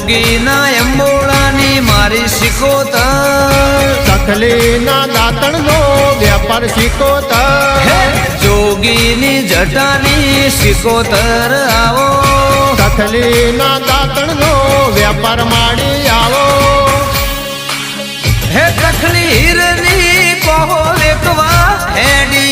જોગીના અંબોળાની મારી શિકોતર, સખલીના દાંતણનો વેપાર શિકોતર, જોગીની જટાની શિકોતર આવો, સખલીના દાંતણનો વેપાર માડી આવો. હે કખલી હીરની કહો વેકવા હેડી